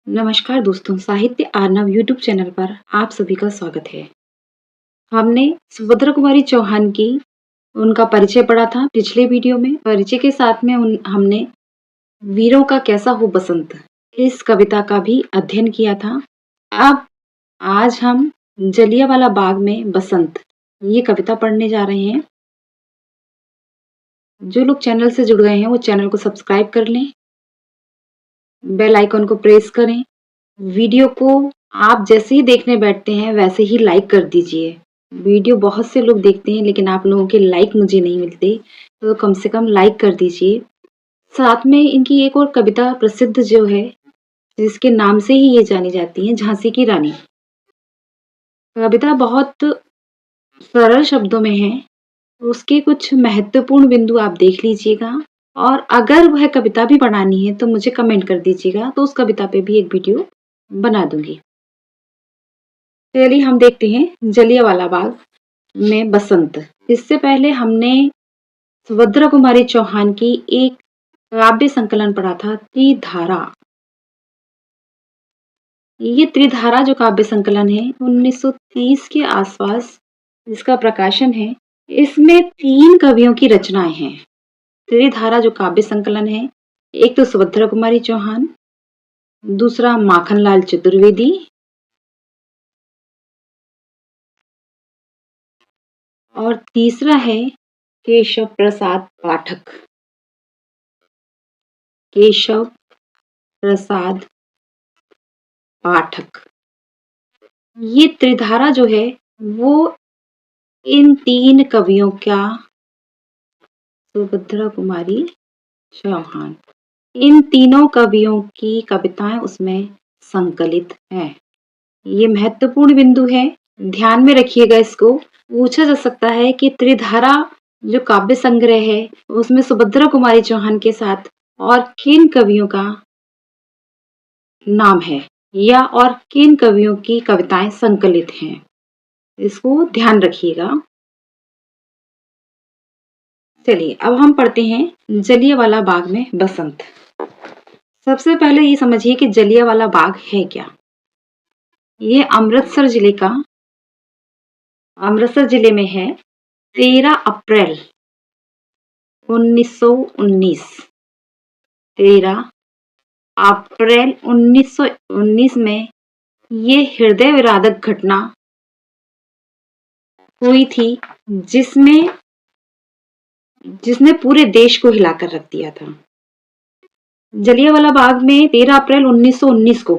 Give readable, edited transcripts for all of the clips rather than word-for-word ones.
नमस्कार दोस्तों, साहित्य आर्नव यूट्यूब चैनल पर आप सभी का स्वागत है। हमने सुभद्रा कुमारी चौहान की उनका परिचय पढ़ा था पिछले वीडियो में। परिचय के साथ में हमने वीरों का कैसा हो बसंत इस कविता का भी अध्ययन किया था। अब आज हम जलियांवाला बाग में बसंत ये कविता पढ़ने जा रहे हैं। जो लोग चैनल से जुड़ गए हैं वो चैनल को सब्सक्राइब कर लें, बेल आइकन को प्रेस करें। वीडियो को आप जैसे ही देखने बैठते हैं वैसे ही लाइक कर दीजिए। वीडियो बहुत से लोग देखते हैं लेकिन आप लोगों के लाइक मुझे नहीं मिलते, तो कम से कम लाइक कर दीजिए। साथ में इनकी एक और कविता प्रसिद्ध जो है, जिसके नाम से ही ये जानी जाती है, झांसी की रानी। कविता बहुत सरल शब्दों में है, उसके कुछ महत्वपूर्ण बिंदु आप देख लीजिएगा, और अगर वह कविता भी बनानी है तो मुझे कमेंट कर दीजिएगा, तो उस कविता पे भी एक वीडियो बना दूंगी। चलिए हम देखते हैं जलियांवाला बाग में बसंत। इससे पहले हमने सुभद्रा कुमारी चौहान की एक काव्य संकलन पढ़ा था, त्रिधारा। ये त्रिधारा जो काव्य संकलन है 1930 के आसपास इसका प्रकाशन है। इसमें 3 कवियों की रचनाएं हैं। त्रिधारा जो काव्य संकलन है, एक तो सुभद्रा कुमारी चौहान, दूसरा माखनलाल चतुर्वेदी, और तीसरा है केशव प्रसाद पाठक। केशव प्रसाद पाठक। ये त्रिधारा जो है वो इन 3 कवियों का, सुभद्रा कुमारी चौहान, इन तीनों कवियों की कविताएं उसमें संकलित हैं। ये महत्वपूर्ण बिंदु है, ध्यान में रखिएगा। इसको पूछा जा सकता है कि त्रिधारा जो काव्य संग्रह है उसमें सुभद्रा कुमारी चौहान के साथ और किन कवियों का नाम है, या और किन कवियों की कविताएं संकलित हैं। इसको ध्यान रखिएगा। चलिए अब हम पढ़ते हैं जलियांवाला बाग में बसंत। सबसे पहले ये समझिए कि जलियांवाला बाग है क्या। ये अमृतसर जिले में है। 13 अप्रैल 1919, 13 अप्रैल 1919 में ये हृदय विदारक घटना हुई थी, जिसने पूरे देश को हिलाकर रख दिया था। जलियांवाला बाग में 13 अप्रैल 1919 को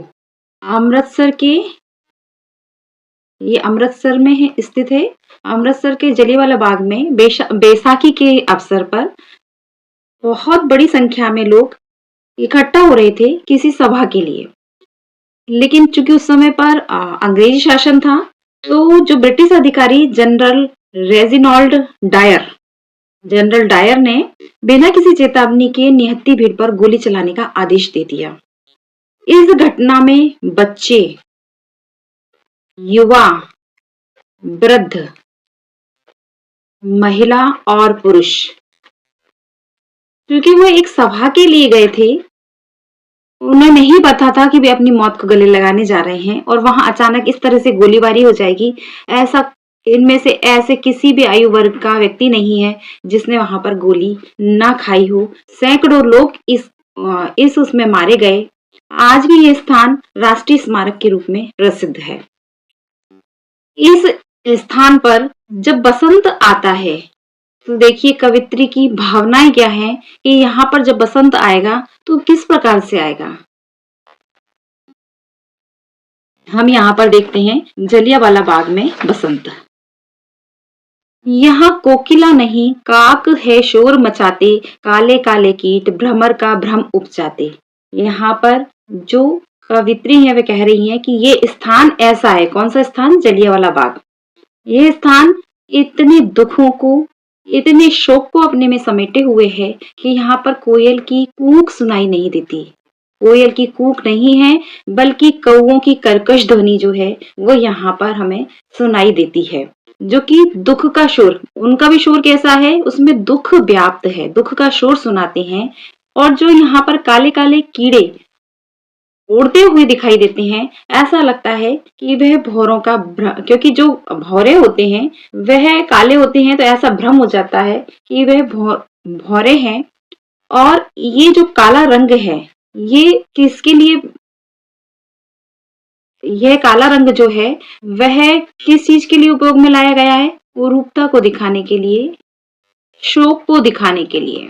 अमृतसर में स्थित है। अमृतसर के जलियांवाला बाग में बैसाखी के अवसर पर बहुत बड़ी संख्या में लोग इकट्ठा हो रहे थे किसी सभा के लिए। लेकिन चूंकि उस समय पर अंग्रेजी शासन था, तो जो ब्रिटिश अधिकारी जनरल डायर ने बिना किसी चेतावनी के निहत्थी भीड़ पर गोली चलाने का आदेश दे दिया। इस घटना में बच्चे, युवा, वृद्ध, महिला और पुरुष, क्योंकि वो एक सभा के लिए गए थे, उन्हें नहीं पता था कि वे अपनी मौत को गले लगाने जा रहे हैं और वहां अचानक इस तरह से गोलीबारी हो जाएगी। इनमें से ऐसे किसी भी आयु वर्ग का व्यक्ति नहीं है जिसने वहां पर गोली ना खाई हो। सैकड़ों लोग इस उसमें मारे गए। आज भी यह स्थान राष्ट्रीय स्मारक के रूप में प्रसिद्ध है। इस स्थान पर जब बसंत आता है तो देखिए कवित्री की भावनाएं क्या है कि यहाँ पर जब बसंत आएगा तो किस प्रकार से आएगा। हम यहाँ पर देखते हैं जलियांवाला बाग में बसंत। यहाँ कोकिला नहीं काक है शोर मचाते, काले काले कीट भ्रमर का भ्रम उपजाते। यहाँ पर जो कवित्री है वे कह रही हैं कि ये स्थान ऐसा है। कौन सा स्थान? जलियांवाला बाग। यह स्थान इतने दुखों को, इतने शोक को अपने में समेटे हुए है कि यहाँ पर कोयल की कूक सुनाई नहीं देती। कोयल की कूक नहीं है बल्कि कौओं की कर्कश ध्वनि जो है वो यहाँ पर हमें सुनाई देती है, जो कि दुख का शोर। उनका भी शोर कैसा है? उसमें दुख व्याप्त है, दुख का शोर सुनाते हैं। और जो यहाँ पर काले काले कीड़े उड़ते हुए दिखाई देते हैं। ऐसा लगता है कि वह भौरों का क्योंकि जो भौरे होते हैं वह काले होते हैं, तो ऐसा भ्रम हो जाता है कि वह भौरे हैं। और ये जो काला रंग है, ये किसके लिए, यह काला रंग जो है वह किस चीज के लिए उपयोग में लाया गया है? कुरूपता को दिखाने के लिए, शोक को दिखाने के लिए।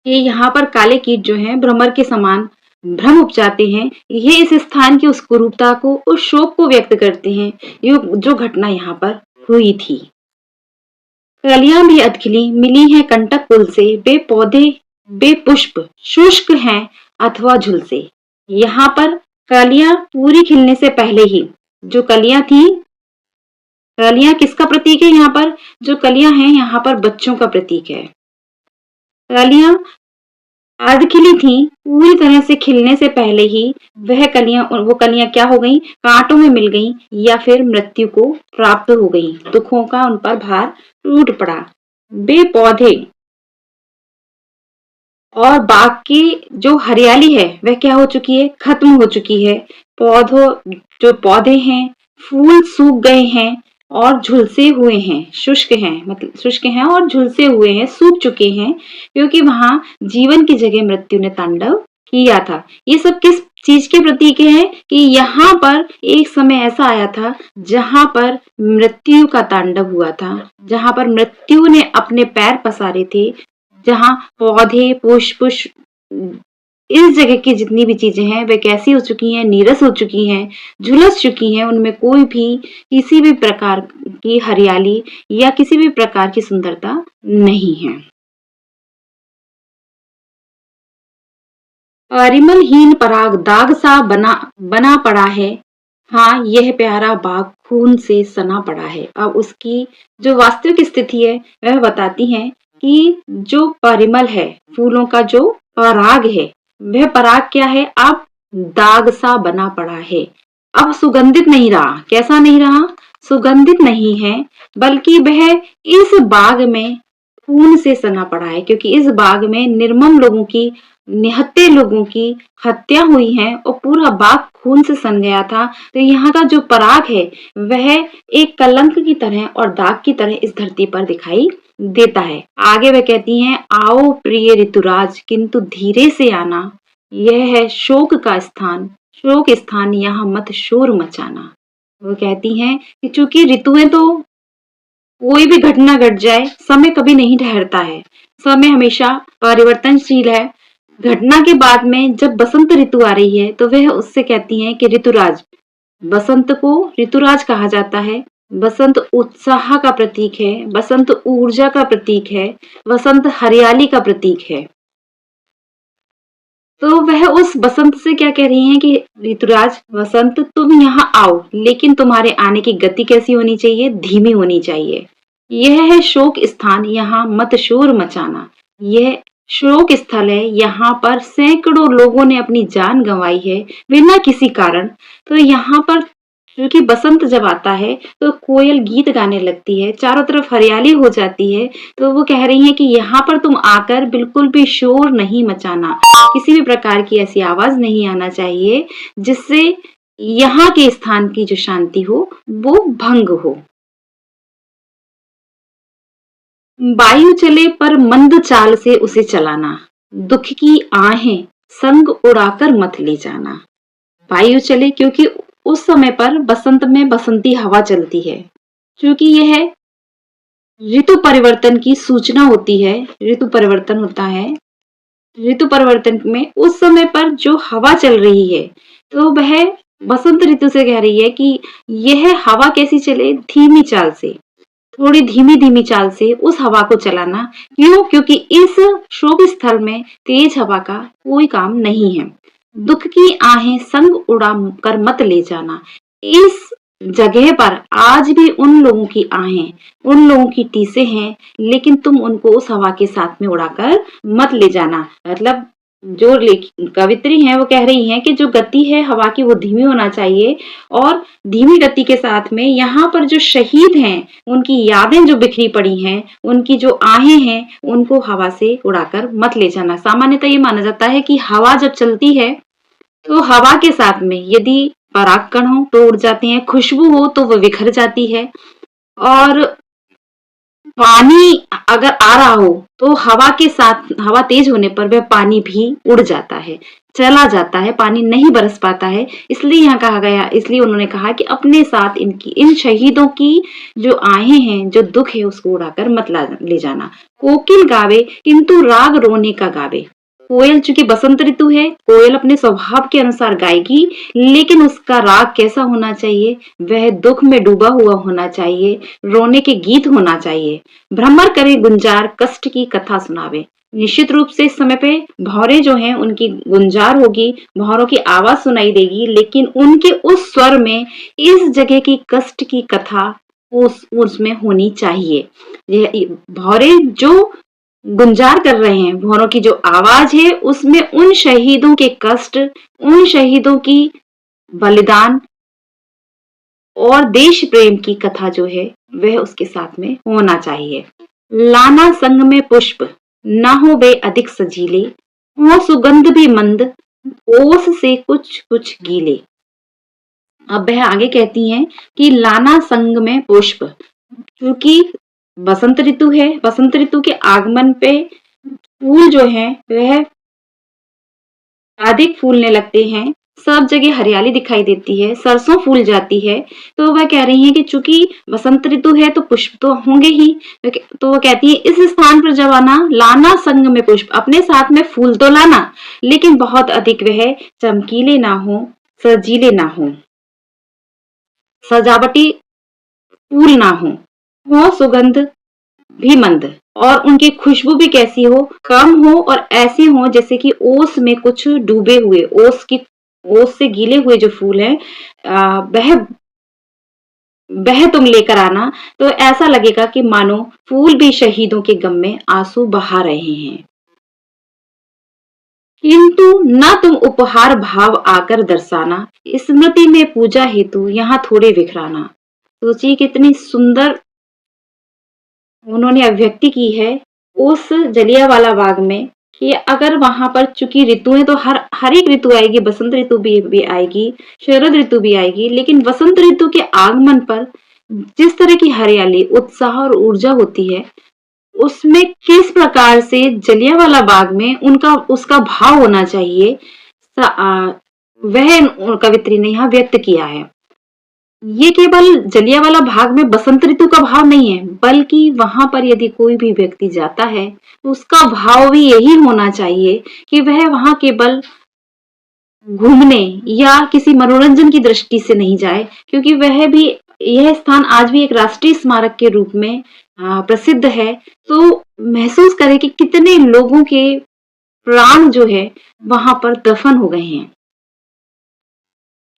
ये यहाँ पर काले कीट जो हैं भ्रमर के समान भ्रम उपजाते हैं। ये इस स्थान की उस कुरूपता को, उस शोक को व्यक्त करते हैं, ये जो घटना यहाँ पर हुई थी। कलियां भी अधखिली मिली हैं कंटक पुल से, बे पौधे बे पुष्प शुष्क हैं अथवा झुलसे। यहाँ पर कलियां पूरी खिलने से पहले ही जो कलियां थी, कलियां किसका प्रतीक है? यहाँ पर जो कलियां हैं यहाँ पर बच्चों का प्रतीक है। कलियां अर्ध खिली थी, पूरी तरह से खिलने से पहले ही वो कलियां क्या हो गई? कांटों में मिल गई या फिर मृत्यु को प्राप्त हो गई। दुखों का उन पर भार टूट पड़ा। बेपौधे और बाग की जो हरियाली है वह क्या हो चुकी है? खत्म हो चुकी है। जो पौधे हैं फूल सूख गए हैं और झुलसे हुए हैं, शुष्क हैं, मतलब शुष्क हैं और झुलसे हुए हैं, सूख चुके हैं, क्योंकि वहां जीवन की जगह मृत्यु ने तांडव किया था। ये सब किस चीज के प्रतीक है? कि यहाँ पर एक समय ऐसा आया था जहां पर मृत्यु का तांडव हुआ था, जहां पर मृत्यु ने अपने पैर पसारे थे, जहां पौधे पुष्प इस जगह की जितनी भी चीजें हैं वे कैसी हो चुकी हैं? नीरस हो चुकी हैं, झुलस चुकी हैं। उनमें कोई भी किसी भी प्रकार की हरियाली या किसी भी प्रकार की सुंदरता नहीं है। परिमलहीन पराग दाग सा बना पड़ा है। हाँ, यह प्यारा बाग खून से सना पड़ा है। अब उसकी जो वास्तविक स्थिति है वह बताती है कि जो परिमल है, फूलों का जो पराग है, वह पराग क्या है? अब दाग सा बना पड़ा है। अब सुगंधित नहीं रहा। कैसा नहीं रहा? सुगंधित नहीं है, बल्कि वह इस बाग में खून से सना पड़ा है, क्योंकि इस बाग में निर्मम लोगों की, निहत्थे लोगों की हत्या हुई है और पूरा बाग खून से सन गया था। तो यहाँ का जो पराग है वह एक कलंक की तरह और दाग की तरह इस धरती पर दिखाई देता है। आगे वह कहती हैं, आओ प्रिय ऋतुराज किंतु धीरे से आना, यह है शोक का स्थान, शोक स्थान यहाँ मत शोर मचाना। वो कहती हैं कि चूंकि ऋतुएं तो कोई भी घटना घट जाए, समय कभी नहीं ठहरता है, समय हमेशा परिवर्तनशील है। घटना के बाद में जब बसंत ऋतु आ रही है तो वह उससे कहती हैं कि ऋतुराज, बसंत को ऋतुराज कहा जाता है। बसंत उत्साह का प्रतीक है, बसंत ऊर्जा का प्रतीक है, बसंत हरियाली का प्रतीक है। तो वह उस बसंत से क्या कह रही हैं कि ऋतुराज बसंत तुम यहाँ आओ, लेकिन तुम्हारे आने की गति कैसी होनी चाहिए? धीमी होनी चाहिए। यह है शोक स्थान, यहाँ मत शोर मचाना। यह शोक स्थल है, यहाँ पर सैकड़ों लोगों ने अपनी जान गंवाई है बिना किसी कारण। तो यहाँ पर क्योंकि बसंत जब आता है तो कोयल गीत गाने लगती है, चारों तरफ हरियाली हो जाती है। तो वो कह रही हैं कि यहाँ पर तुम आकर बिल्कुल भी शोर नहीं मचाना, किसी भी प्रकार की ऐसी आवाज नहीं आना चाहिए जिससे यहाँ के स्थान की जो शांति हो वो भंग हो। वायु चले पर मंद चाल से उसे चलाना, दुख की आहें संग उड़ाकर मत ले जाना। वायु चले क्योंकि उस समय पर बसंत में बसंती हवा चलती है, क्योंकि यह ऋतु परिवर्तन की सूचना होती है। ऋतु परिवर्तन होता है, ऋतु परिवर्तन में उस समय पर जो हवा चल रही है तो वह बसंत ऋतु से कह रही है कि यह हवा कैसी चले? धीमी चाल से, थोड़ी धीमी धीमी चाल से उस हवा को चलाना। क्यों? क्योंकि इस शोक स्थल में तेज हवा का कोई काम नहीं है। दुख की आहें संग उड़ा कर मत ले जाना। इस जगह पर आज भी उन लोगों की आहें, उन लोगों की टीसें हैं, लेकिन तुम उनको उस हवा के साथ में उड़ाकर मत ले जाना। मतलब जो कवित्री हैं वो कह रही हैं कि जो गति है हवा की वो धीमी होना चाहिए और धीमी गति के साथ में यहाँ पर जो शहीद हैं उनकी यादें जो बिखरी पड़ी हैं, उनकी जो आहें हैं, उनको हवा से उड़ाकर मत ले जाना। सामान्यतः ये माना जाता है कि हवा जब चलती है तो हवा के साथ में यदि परागकण हो तो उड़ जाती हैं, खुशबू हो तो वो बिखर जाती है और पानी अगर आ रहा हो तो हवा के साथ हवा तेज होने पर वह पानी भी उड़ जाता है, चला जाता है, पानी नहीं बरस पाता है। इसलिए यहाँ कहा गया, इसलिए उन्होंने कहा कि अपने साथ इन शहीदों की जो आहें हैं, जो दुख है उसको उड़ाकर मत ले जाना। कोकिल गावे किंतु राग रोने का गावे। कोयल चूंकि बसंत ऋतु है, कोयल अपने स्वभाव के अनुसार गाएगी, लेकिन उसका राग कैसा होना चाहिए? वह दुख में डूबा हुआ होना चाहिए, रोने के गीत होना चाहिए। भ्रमर करे गुंजार, कष्ट की कथा सुनावे। निश्चित रूप से इस समय पे भौरे जो हैं उनकी गुंजार होगी, भौरों की आवाज सुनाई देगी, लेकिन उनके उस स्वर में इस जगह की कष्ट की कथा उसमें होनी चाहिए। ये भौरे जो गुंजार कर रहे हैं, भौरों की जो आवाज है उसमें उन शहीदों के कष्ट, उन शहीदों की बलिदान और देश प्रेम की कथा जो है वह उसके साथ में होना चाहिए। लाना संग में पुष्प, न हो वे अधिक सजीले, हो सुगंध भी मंद, ओस से कुछ कुछ गीले। अब वह आगे कहती हैं कि लाना संग में पुष्प, क्योंकि बसंत ऋतु है, बसंत ऋतु के आगमन पे फूल जो है वह अधिक फूलने लगते हैं, सब जगह हरियाली दिखाई देती है, सरसों फूल जाती है। तो वह कह रही हैं कि चूंकि बसंत ऋतु है तो पुष्प तो होंगे ही। तो वो कहती है इस स्थान पर जब आना, लाना संग में पुष्प, अपने साथ में फूल तो लाना, लेकिन बहुत अधिक वह चमकीले ना हो, सजीले ना हो, सजावटी फूल ना हो सुगंध भी मंद, और उनकी खुशबू भी कैसी हो, कम हो और ऐसी हो जैसे कि ओस में कुछ डूबे हुए, ओस से गीले हुए जो फूल हैं, वह तुम लेकर आना तो ऐसा लगेगा कि मानो फूल भी शहीदों के गम में आंसू बहा रहे हैं। किंतु न तुम उपहार भाव आकर दर्शाना, स्मृति में पूजा हेतु यहाँ थोड़े बिखराना। सोचिए कितनी सुंदर उन्होंने अभिव्यक्ति की है उस जलियांवाला बाग में कि अगर वहां पर चूंकि ऋतुएं तो हर एक ऋतु आएगी, बसंत ऋतु भी आएगी, शरद ऋतु भी आएगी, लेकिन वसंत ऋतु के आगमन पर जिस तरह की हरियाली, उत्साह और ऊर्जा होती है, उसमें किस प्रकार से जलियांवाला बाग में उनका उसका भाव होना चाहिए, वह कवित्री ने यहाँ व्यक्त किया है। ये केवल जलियांवाला बाग में बसंत ऋतु का भाव नहीं है, बल्कि वहां पर यदि कोई भी व्यक्ति जाता है तो उसका भाव भी यही होना चाहिए कि वह वहां केवल घूमने या किसी मनोरंजन की दृष्टि से नहीं जाए, क्योंकि वह भी, यह स्थान आज भी एक राष्ट्रीय स्मारक के रूप में प्रसिद्ध है। तो महसूस करें कि कितने लोगों के प्राण जो है वहां पर दफन हो गए हैं।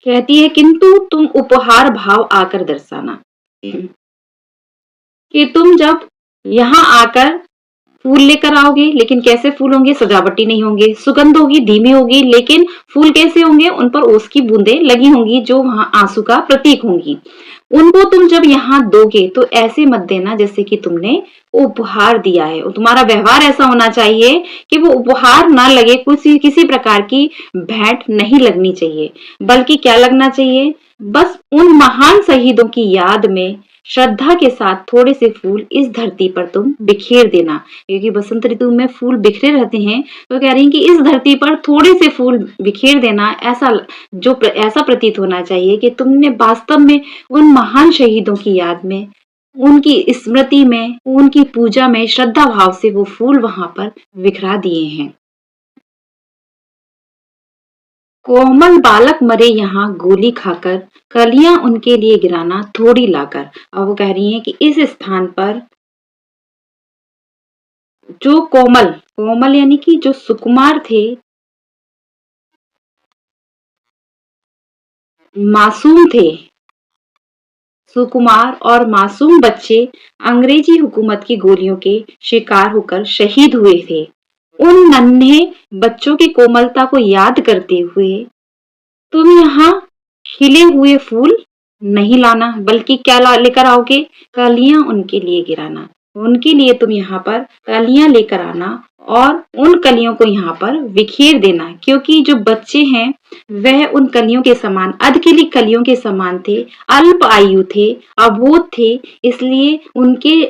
कहती है किंतु तुम उपहार भाव आकर दर्शाना, कि तुम जब यहाँ आकर फूल लेकर आओगे, लेकिन कैसे फूल होंगे? सजावटी नहीं होंगे, सुगंध होगी, धीमी होगी, लेकिन फूल कैसे होंगे? उन पर ओस की बूंदें लगी होंगी जो वहां आंसू का प्रतीक होंगी। उनको तुम जब यहाँ दोगे तो ऐसे मत देना जैसे कि तुमने उपहार दिया है, और तुम्हारा व्यवहार ऐसा होना चाहिए कि वो उपहार ना लगे, किसी प्रकार की भेंट नहीं लगनी चाहिए, बल्कि क्या लगना चाहिए? बस उन महान शहीदों की याद में श्रद्धा के साथ थोड़े से फूल इस धरती पर तुम बिखेर देना, क्योंकि बसंत ऋतु में फूल बिखरे रहते हैं। तो कह रही हैं कि इस धरती पर थोड़े से फूल बिखेर देना, ऐसा प्रतीत होना चाहिए कि तुमने वास्तव में उन महान शहीदों की याद में, उनकी स्मृति में, उनकी पूजा में श्रद्धा भाव से वो फूल वहां पर बिखरा दिए हैं। कोमल बालक मरे यहाँ गोली खाकर, कलियां उनके लिए गिराना थोड़ी लाकर। अब वो कह रही हैं कि इस स्थान पर जो कोमल कोमल यानी कि जो सुकुमार थे, मासूम थे, सुकुमार और मासूम बच्चे अंग्रेजी हुकूमत की गोलियों के शिकार होकर शहीद हुए थे। उन नन्हे बच्चों की कोमलता को याद करते हुए तुम यहाँ खिले हुए फूल नहीं लाना, बल्कि क्या लेकर आओगे? कलियां उनके लिए गिराना। उनके लिए तुम यहाँ पर कलियां लेकर आना और उन कलियों को यहाँ पर बिखेर देना, क्योंकि जो बच्चे हैं वह उन कलियों के समान, अधखिली कलियों के समान थे, अल्प आयु थे, अबोध थे, इसलिए उनके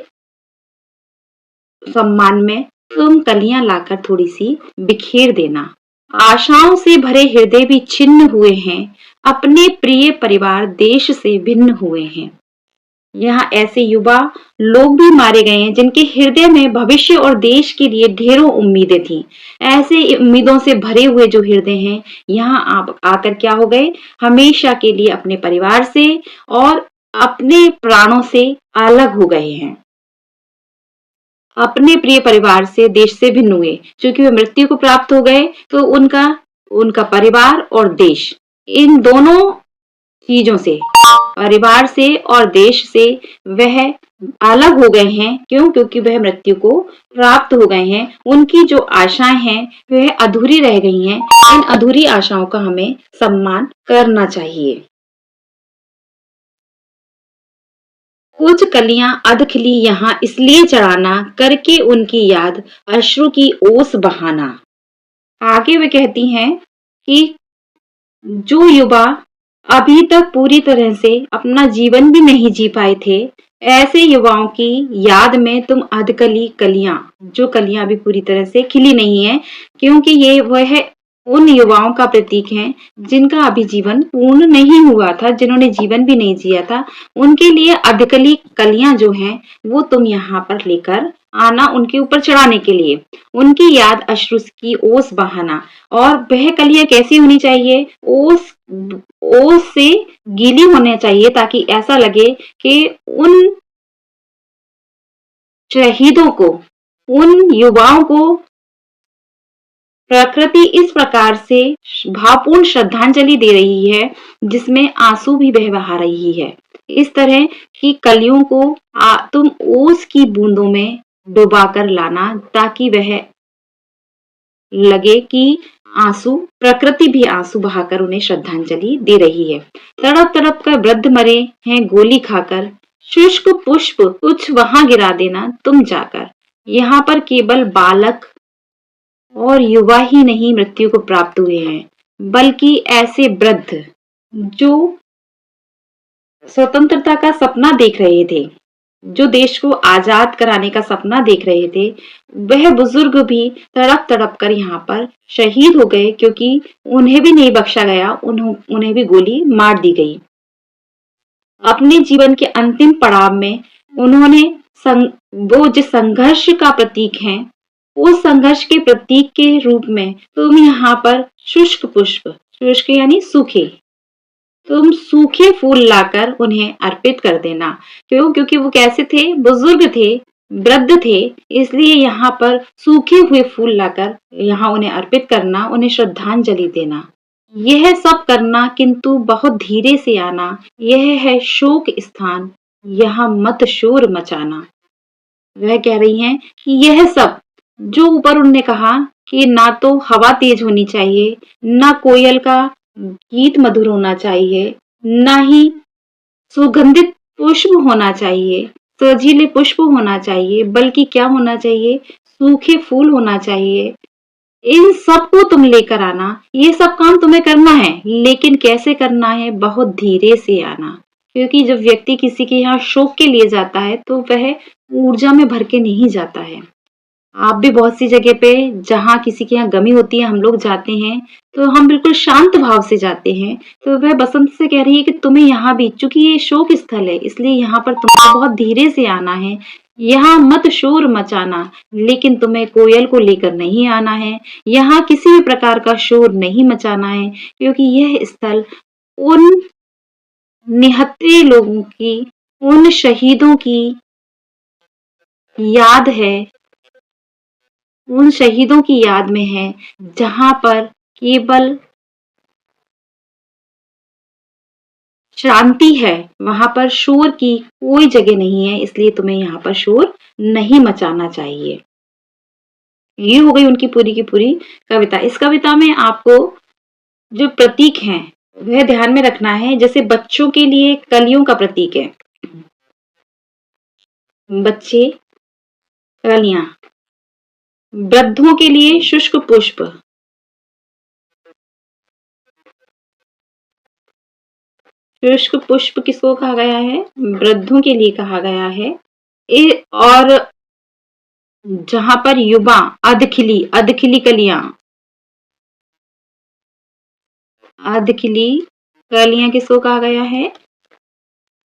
सम्मान में तुम कलियां लाकर थोड़ी सी बिखेर देना। आशाओं से भरे हृदय भी छिन्न हुए हैं, अपने प्रिय परिवार देश से भिन्न हुए हैं। यहाँ ऐसे युवा लोग भी मारे गए हैं जिनके हृदय में भविष्य और देश के लिए ढेरों उम्मीदें थी। ऐसे उम्मीदों से भरे हुए जो हृदय हैं, यहाँ आप आकर क्या हो गए? हमेशा के लिए अपने परिवार से और अपने प्राणों से अलग हो गए हैं। अपने प्रिय परिवार से, देश से भिन्न हुए, क्योंकि वे मृत्यु को प्राप्त हो गए, तो उनका उनका परिवार और देश, इन दोनों चीजों से, परिवार से और देश से वह अलग हो गए हैं। क्यों? क्योंकि वह मृत्यु को प्राप्त हो गए हैं। उनकी जो आशाएं हैं वह अधूरी रह गई हैं। इन अधूरी आशाओं का हमें सम्मान करना चाहिए। कुछ कलियां अधखिली यहाँ इसलिए चढ़ाना, करके उनकी याद अश्रु की ओस बहाना। आगे वे कहती हैं कि जो युवा अभी तक पूरी तरह से अपना जीवन भी नहीं जी पाए थे, ऐसे युवाओं की याद में तुम अधकली कलियां, जो कलियां अभी पूरी तरह से खिली नहीं है, क्योंकि ये वह उन युवाओं का प्रतीक है जिनका अभी जीवन पूर्ण नहीं हुआ था, जिन्होंने जीवन भी नहीं जिया था। उनके लिए अधकली कलियां जो हैं वो तुम यहाँ पर लेकर आना, उनके ऊपर चढ़ाने के लिए, उनकी याद अश्रु की ओस बहाना। और वह कलियां कैसी होनी चाहिए? ओस ओस से गीली होनी चाहिए, ताकि ऐसा लगे कि उन शहीदों को, उन युवाओं को प्रकृति इस प्रकार से भावपूर्ण श्रद्धांजलि दे रही है जिसमें आंसू भी बहा रही है। इस तरह की कलियों को तुम ओस की बूंदों में डुबाकर लाना, ताकि वह लगे कि आंसू, प्रकृति भी आंसू बहाकर उन्हें श्रद्धांजलि दे रही है। तड़प तड़प कर वृद्ध मरे हैं गोली खाकर, शुष्क पुष्प कुछ वहां गिरा देना तुम जाकर। यहाँ पर केवल बालक और युवा ही नहीं मृत्यु को प्राप्त हुए हैं, बल्कि ऐसे वृद्ध जो स्वतंत्रता का सपना देख रहे थे, जो देश को आजाद कराने का सपना देख रहे थे, वह बुजुर्ग भी तड़प तड़प कर यहाँ पर शहीद हो गए, क्योंकि उन्हें भी नहीं बख्शा गया, उन्हें भी गोली मार दी गई। अपने जीवन के अंतिम पड़ाव में उन्होंने वो जिस संघर्ष का प्रतीक है, उस संघर्ष के प्रतीक के रूप में तुम यहाँ पर शुष्क पुष्प, शुष्क यानी सूखे, तुम सूखे फूल लाकर उन्हें अर्पित कर देना। क्यों? क्योंकि वो कैसे थे? बुजुर्ग थे, वृद्ध थे, इसलिए यहाँ पर सूखे हुए फूल लाकर यहाँ उन्हें अर्पित करना, उन्हें श्रद्धांजलि देना। यह सब करना, किंतु बहुत धीरे से आना, यह है शोक स्थान, यहाँ मत शोर मचाना। वह कह रही हैं कि यह सब जो ऊपर उन्होंने कहा कि ना तो हवा तेज होनी चाहिए, ना कोयल का गीत मधुर होना चाहिए, ना ही सुगंधित पुष्प होना चाहिए, सजीले पुष्प होना चाहिए, बल्कि क्या होना चाहिए? सूखे फूल होना चाहिए। इन सबको तुम लेकर आना, ये सब काम तुम्हें करना है, लेकिन कैसे करना है? बहुत धीरे से आना, क्योंकि जब व्यक्ति किसी के यहाँ शोक के लिए जाता है तो वह ऊर्जा में भर के नहीं जाता है। आप भी बहुत सी जगह पे जहाँ किसी के यहाँ गमी होती है, हम लोग जाते हैं तो हम बिल्कुल शांत भाव से जाते हैं। तो वह बसंत से कह रही है कि तुम्हें यहाँ भी, चूंकि ये शोक स्थल है, इसलिए यहाँ पर तुम्हें बहुत धीरे से आना है, यहाँ मत शोर मचाना, लेकिन तुम्हें कोयल को लेकर नहीं आना है, यहाँ किसी भी प्रकार का शोर नहीं मचाना है, क्योंकि यह स्थल उन निहत्थे लोगों की, उन शहीदों की याद है, उन शहीदों की याद में है, जहां पर केवल शांति है, वहां पर शोर की कोई जगह नहीं है, इसलिए तुम्हें यहाँ पर शोर नहीं मचाना चाहिए। ये हो गई उनकी पूरी की पूरी कविता। इस कविता में आपको जो प्रतीक हैं वह ध्यान में रखना है। जैसे बच्चों के लिए कलियों का प्रतीक है, बच्चे, कलियां। वृद्धों के लिए शुष्क पुष्प, शुष्क पुष्प किसको कहा गया है? वृद्धों के लिए कहा गया है। और जहां पर युवा, अधखिली कलियां, अधखिली कलियां किसको कहा गया है?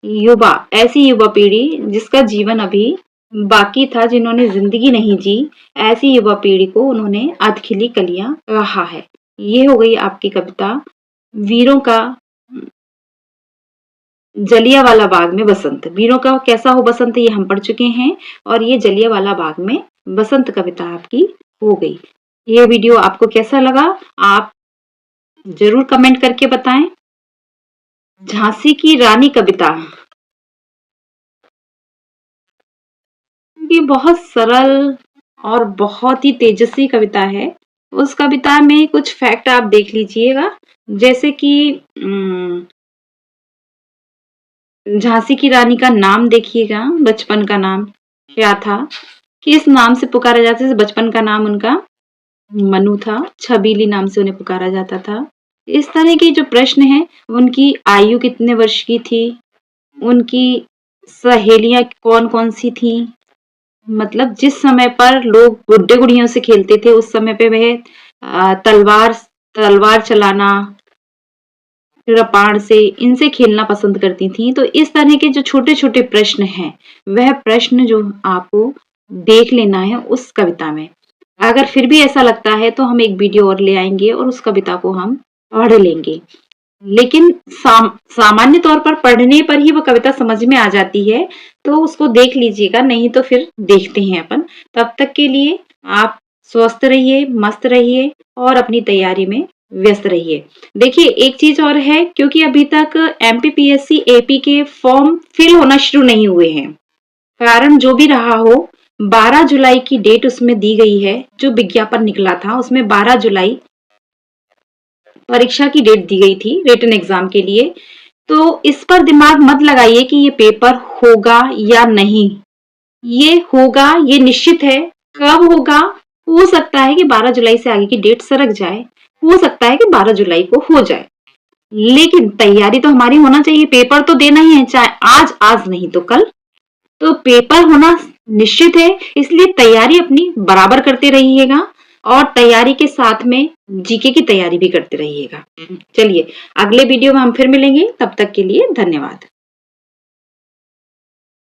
युवा, ऐसी युवा पीढ़ी जिसका जीवन अभी बाकी था, जिन्होंने जिंदगी नहीं जी, ऐसी युवा पीढ़ी को उन्होंने अधखिली कलियां कहा है। ये हो गई आपकी कविता वीरों का जलियांवाला बाग में बसंत। वीरों का कैसा हो बसंत ये हम पढ़ चुके हैं, और ये जलियांवाला बाग में बसंत कविता आपकी हो गई। ये वीडियो आपको कैसा लगा आप जरूर कमेंट करके बताएं। झांसी की रानी कविता, ये बहुत सरल और बहुत ही तेजस्वी कविता है। उस कविता में कुछ फैक्ट आप देख लीजिएगा, जैसे कि झांसी की रानी का नाम देखिएगा, बचपन का नाम क्या था, किस नाम से पुकारा जाता था। बचपन का नाम उनका मनु था, छबीली नाम से उन्हें पुकारा जाता था। इस तरह के जो प्रश्न हैं, उनकी आयु कितने वर्ष की थी, उनकी सहेलियां कौन कौन सी थी, मतलब जिस समय पर लोग गुड्डे गुड़ियों से खेलते थे उस समय पे वह तलवार तलवार चलाना, कृपाण से, इनसे खेलना पसंद करती थी। तो इस तरह के जो छोटे छोटे प्रश्न हैं, वह प्रश्न जो आपको देख लेना है उस कविता में। अगर फिर भी ऐसा लगता है तो हम एक वीडियो और ले आएंगे और उस कविता को हम पढ़ लेंगे। लेकिन सामान्य तौर पर पढ़ने पर ही वो कविता समझ में आ जाती है, तो उसको देख लीजिएगा, नहीं तो फिर देखते हैं अपन। तब तक के लिए आप स्वस्थ रहिए, मस्त रहिए और अपनी तैयारी में व्यस्त रहिए। देखिए एक चीज और है, क्योंकि अभी तक एमपीपीएससी एपी के फॉर्म फिल होना शुरू नहीं हुए हैं, कारण जो भी रहा हो, 12 जुलाई की डेट उसमें दी गई है। जो विज्ञापन निकला था उसमें 12 जुलाई परीक्षा की डेट दी गई थी रिटन एग्जाम के लिए। तो इस पर दिमाग मत लगाइए कि ये पेपर होगा या नहीं, ये होगा, ये निश्चित है। कब होगा? हो सकता है कि 12 जुलाई से आगे की डेट सरक जाए, हो सकता है कि 12 जुलाई को हो जाए, लेकिन तैयारी तो हमारी होना चाहिए। पेपर तो देना ही है, चाहे आज नहीं तो कल। तो पेपर होना निश्चित है, इसलिए तैयारी अपनी बराबर करते रहिएगा और तैयारी के साथ में जीके की तैयारी भी करते रहिएगा। चलिए अगले वीडियो में हम फिर मिलेंगे, तब तक के लिए धन्यवाद।